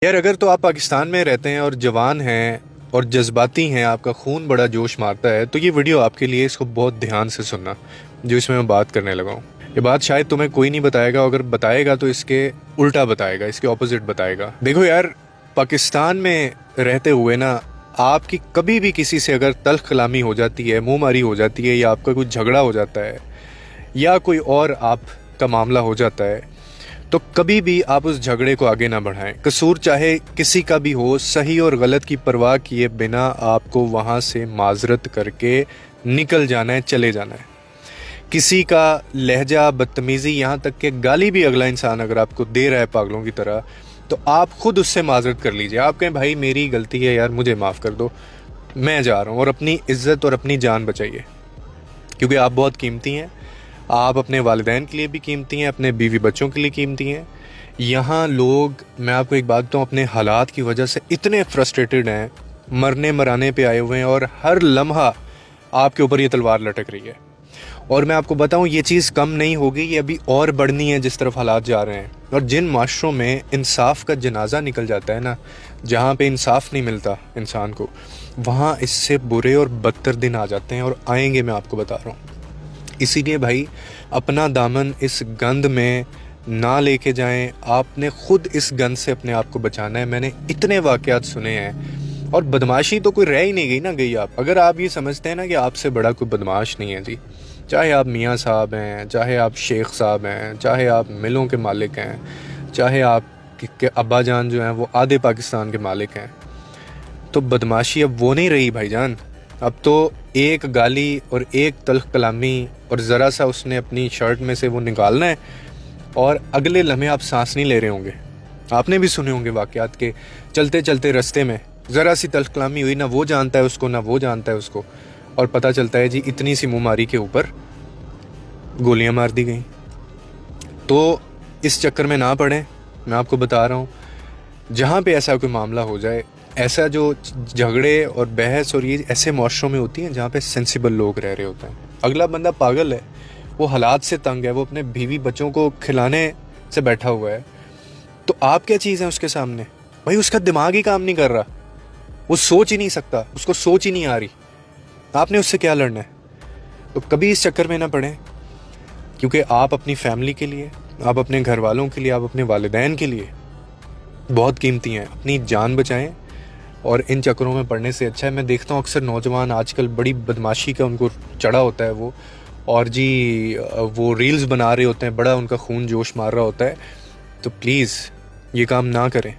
यार अगर तो आप पाकिस्तान में रहते हैं और जवान हैं और जज्बाती हैं, आपका खून बड़ा जोश मारता है, तो ये वीडियो आपके लिए, इसको बहुत ध्यान से सुनना जो इसमें मैं बात करने लगा हूँ। ये बात शायद तुम्हें कोई नहीं बताएगा, अगर बताएगा तो इसके उल्टा बताएगा, इसके ऑपोजिट बताएगा। देखो यार, पाकिस्तान में रहते हुए ना, आपकी कभी भी किसी से अगर तल्ख कलामी हो जाती है, मुँह मारी हो जाती है, या आपका कोई झगड़ा हो जाता है, या कोई और आपका मामला हो जाता है, तो कभी भी आप उस झगड़े को आगे ना बढ़ाएं। कसूर चाहे किसी का भी हो, सही और गलत की परवाह किए बिना आपको वहाँ से माजरत करके निकल जाना है, चले जाना है। किसी का लहजा, बदतमीज़ी, यहाँ तक कि गाली भी अगला इंसान अगर आपको दे रहा है पागलों की तरह, तो आप खुद उससे माजरत कर लीजिए। आप कहें भाई मेरी गलती है यार, मुझे माफ़ कर दो, मैं जा रहा हूँ, और अपनी इज़्ज़त और अपनी जान बचाइए, क्योंकि आप बहुत कीमती हैं। आप अपने वालिदैन के लिए भी कीमती हैं, अपने बीवी बच्चों के लिए कीमती हैं। यहाँ लोग, मैं आपको एक बात बताऊँ, अपने हालात की वजह से इतने फ्रस्ट्रेटेड हैं, मरने मराने पे आए हुए हैं, और हर लम्हा आपके ऊपर ये तलवार लटक रही है। और मैं आपको बताऊँ, ये चीज़ कम नहीं होगी, ये अभी और बढ़नी है जिस तरफ हालात जा रहे हैं। और जिन माशरों में इंसाफ का जनाजा निकल जाता है ना, जहाँ पे इंसाफ नहीं मिलता इंसान को, वहाँ इससे बुरे और बदतर दिन आ जाते हैं, और आएंगे, मैं आपको बता रहा हूँ। इसीलिए भाई, अपना दामन इस गंद में ना लेके जाएं। आपने खुद इस गंद से अपने आप को बचाना है। मैंने इतने वाक़यात सुने हैं, और बदमाशी तो कोई रह ही नहीं गई ना गई। आप अगर आप ये समझते हैं ना कि आपसे बड़ा कोई बदमाश नहीं है जी, चाहे आप मियाँ साहब हैं, चाहे आप शेख साहब हैं, चाहे आप मिलों के मालिक हैं, चाहे आप के अब्बा जान जो हैं वो आधे पाकिस्तान के मालिक हैं, तो बदमाशी अब वो नहीं रही भाईजान। अब तो एक गाली और एक तल्ख कलामी और ज़रा सा उसने अपनी शर्ट में से वो निकालना है, और अगले लम्हे आप सांस नहीं ले रहे होंगे। आपने भी सुने होंगे वाक़यात के चलते चलते रास्ते में ज़रा सी तल्ख कलामी हुई, ना वो जानता है उसको, ना वो जानता है उसको, और पता चलता है जी इतनी सी मुँहमारी के ऊपर गोलियां मार दी गई। तो इस चक्कर में ना पड़ें, मैं आपको बता रहा हूँ। जहाँ पे ऐसा कोई मामला हो जाए, ऐसा जो झगड़े और बहस और ये ऐसे मुआशरों में होती हैं जहाँ पे सेंसिबल लोग रह रहे होते हैं। अगला बंदा पागल है, वो हालात से तंग है, वो अपने बीवी बच्चों को खिलाने से बैठा हुआ है, तो आप क्या चीज़ है उसके सामने? भाई उसका दिमाग ही काम नहीं कर रहा, वो सोच ही नहीं सकता, उसको सोच ही नहीं आ रही, आपने उससे क्या लड़ना है? तो कभी इस चक्कर में ना पड़ें, क्योंकि आप अपनी फैमिली के लिए, आप अपने घर वालों के लिए, आप अपने वालिदैन के लिए बहुत कीमती हैं। अपनी जान बचाएं, और इन चक्करों में पड़ने से अच्छा है। मैं देखता हूँ अक्सर नौजवान आजकल बड़ी बदमाशी का उनको चढ़ा होता है वो, और जी वो रील्स बना रहे होते हैं, बड़ा उनका खून जोश मार रहा होता है। तो प्लीज़ ये काम ना करें।